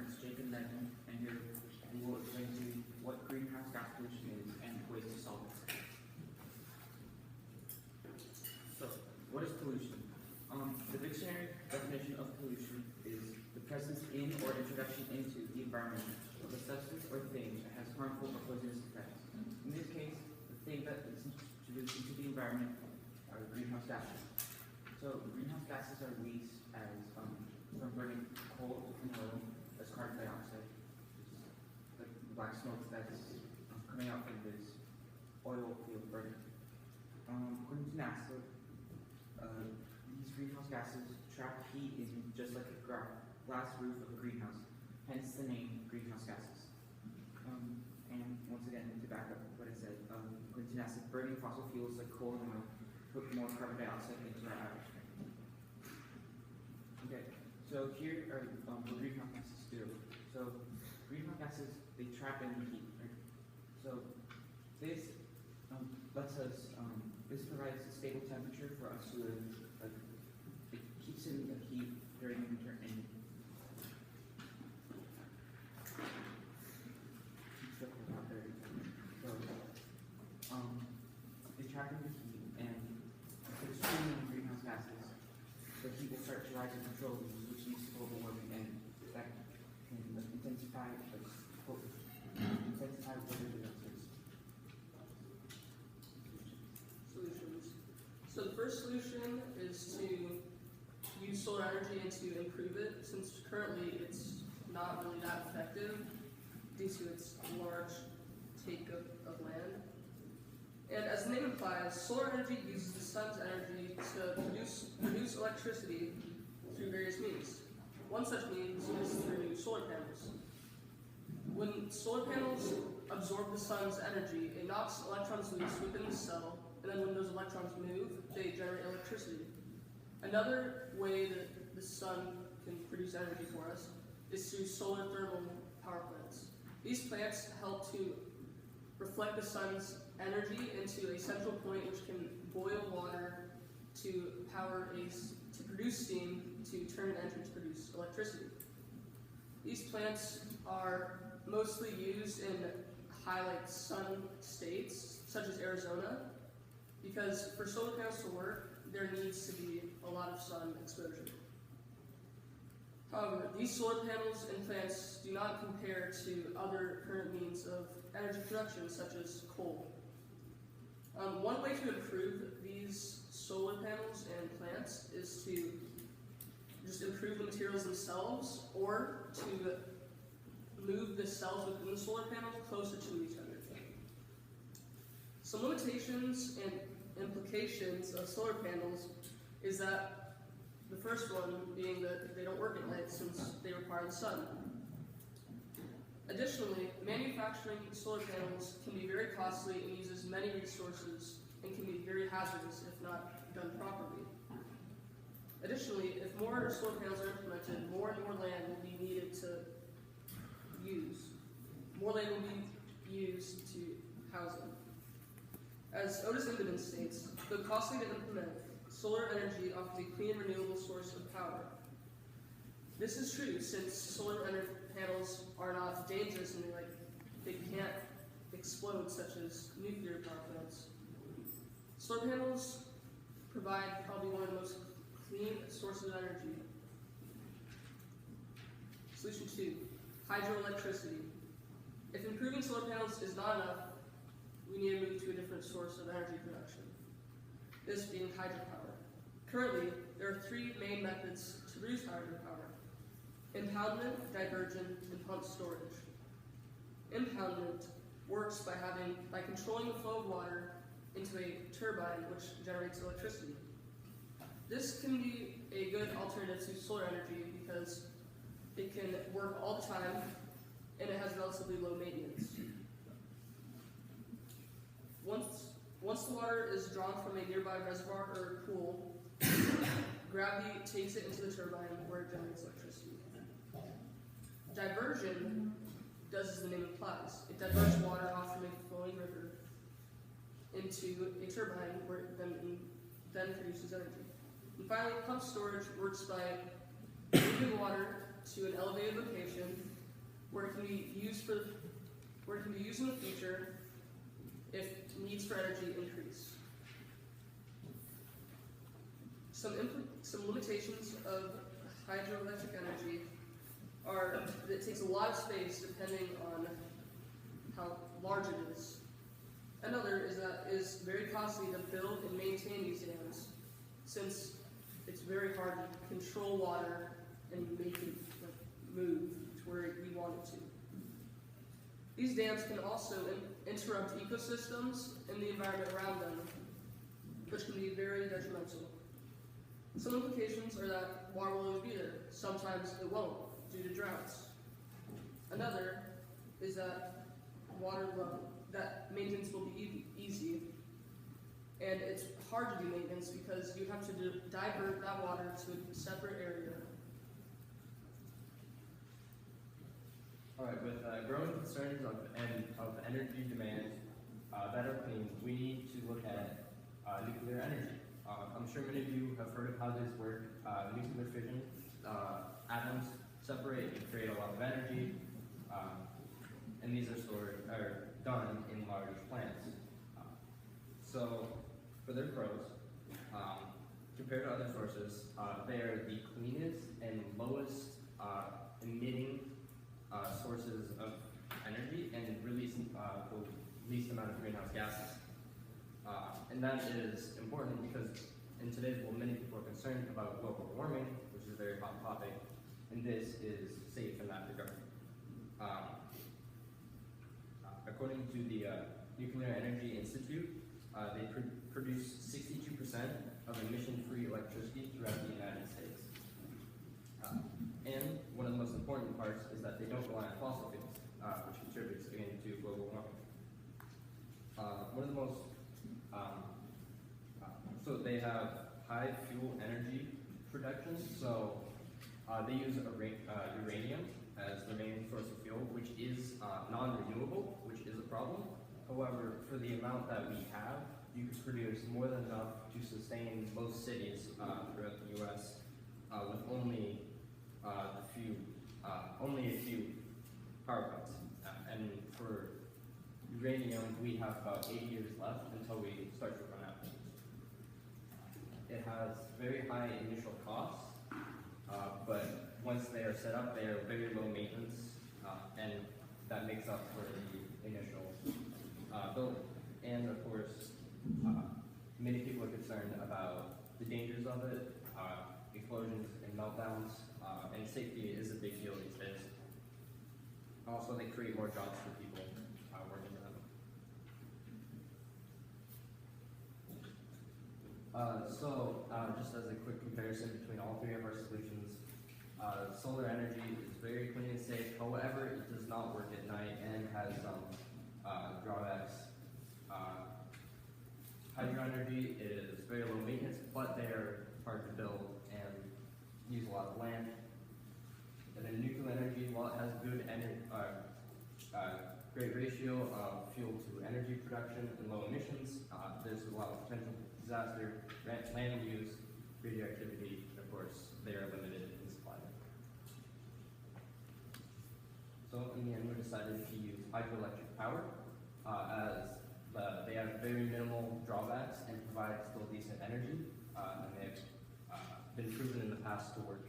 is Jacob Nedman, and here we will explain to you what greenhouse gas pollution is and ways to solve it. So, what is pollution? The dictionary definition of pollution is the presence in or introduction into the environment of a substance or thing that has harmful or poisonous effects. In this case, the thing that is introduced into the environment are greenhouse gases. So, greenhouse gases are released as from burning coal and oil as carbon dioxide, like the black smoke that's coming out from this oil field burning. According to NASA, these greenhouse gases trap heat in just like a glass roof of a greenhouse, hence the name greenhouse gases. And once again, to back up what I said, according to NASA, burning fossil fuels like coal and oil put more carbon dioxide into our atmosphere. Okay, so here are what greenhouse gases do. So greenhouse gases, they trap in heat, right? So this lets us, this provides a stable temperature for us to live. It keeps in the heat during winter and keeps the cold out there. So they trap in the heat, and if it's too many greenhouse gases, the heat will start to rise in control, which leads to global warming, and that can intensify weather disasters. Solutions. So the first solution is to use solar energy and to improve it, since currently it's not really that effective due to its large take of land. And as the name implies, solar energy uses the sun's energy to produce electricity through various means. One such means is through solar panels. When solar panels absorb the sun's energy, it knocks electrons loose within the cell, and then when those electrons move, they generate electricity. Another way that the sun can produce energy for us is through solar thermal power plants. These plants help to reflect the sun's energy into a central point which can boil water to produce steam to turn it into produce electricity. These plants are mostly used in highlight sun states such as Arizona, because for solar panels to work, there needs to be a lot of sun exposure. However, these solar panels and plants do not compare to other current means of energy production, such as coal. One way to improve these solar panels and plants is to just improve the materials themselves, or to move the cells within the solar panel closer to each other. Some limitations and implications of solar panels is that the first one being that they don't work at night since they require the sun. Additionally, manufacturing solar panels can be very costly and uses many resources and can be very hazardous if not done properly. Additionally, if more solar panels are implemented, more and more land will be needed to use. More land will be used to house them. As Otis Ingeman states, though costly to implement, solar energy offers a clean, renewable source of power. This is true since solar panels are not dangerous and they can't explode, such as nuclear power plants. Solar panels provide probably one of the most clean sources of energy. Solution 2, hydroelectricity. If improving solar panels is not enough, we need to move to a different source of energy production, this being hydropower. Currently, there are three main methods to produce hydropower: impoundment, diversion, and pumped storage. Impoundment works by controlling the flow of water into a turbine which generates electricity. This can be a good alternative to solar energy because it can work all the time and it has relatively low maintenance. Once the water is drawn from a nearby reservoir or pool, gravity takes it into the turbine where it generates electricity. Diversion does as the name implies. It diverts water off from a flowing river into a turbine where it then produces energy. And finally, pump storage works by moving water to an elevated location where it can be used in the future if needs for energy increase. Some limitations of hydroelectric energy are that it takes a lot of space depending on how large it is. Another is that it is very costly to build and maintain these dams, since it's very hard to control water and make it move to where we want it to. These dams can also interrupt ecosystems and the environment around them, which can be very detrimental. Some implications are that water will always be there. Sometimes it won't, due to droughts. Another is that that maintenance will be easy, and it's hard to do maintenance because you have to divert that water to a separate area. All right, with growing concerns of energy demand that are clean, we need to look at nuclear energy. I'm sure many of you have heard of how this works. Nuclear fission, atoms separate and create a lot of energy, and these are done in large plants. So, for their pros, compared to other sources, they are the cleanest and lowest emitting sources of energy and release the least amount of greenhouse gases. And that is important because in today's world, many people are concerned about global warming, which is a very hot topic, and this is safe in that regard. According to the Nuclear Energy Institute, they produce 62% of emission-free electricity throughout the United States. And one of the most important parts is that they don't rely on fossil fuels, which contributes again to global warming. One of the most so they have high fuel energy production, so they use uranium as the main source of fuel, which is non-renewable, which is a problem. However, for the amount that we have, you can produce more than enough to sustain most cities throughout the U.S. With only a few power plants. And for uranium, we have about 8 years left until we start to run out. It has very high initial costs, but once they are set up, they are very low maintenance, and that makes up for the initial building. And of course, many people are concerned about the dangers of it, explosions and meltdowns, and safety is a big deal these days. Also, they create more jobs for people working in them. Just as a quick comparison between all three of our solutions, solar energy is very clean and safe. However, it does not work at night and has some drawbacks. Hydro energy is very low maintenance, but they are hard to build and use a lot of land. And then nuclear energy, while it has good great ratio of fuel to energy production and low emissions, there's a lot of potential disaster, land use, radioactivity, and of course, they are limited in supply. So in the end, we decided to use hydroelectric power as they have very minimal drawbacks and provide still decent energy, and they've been proven in the past to work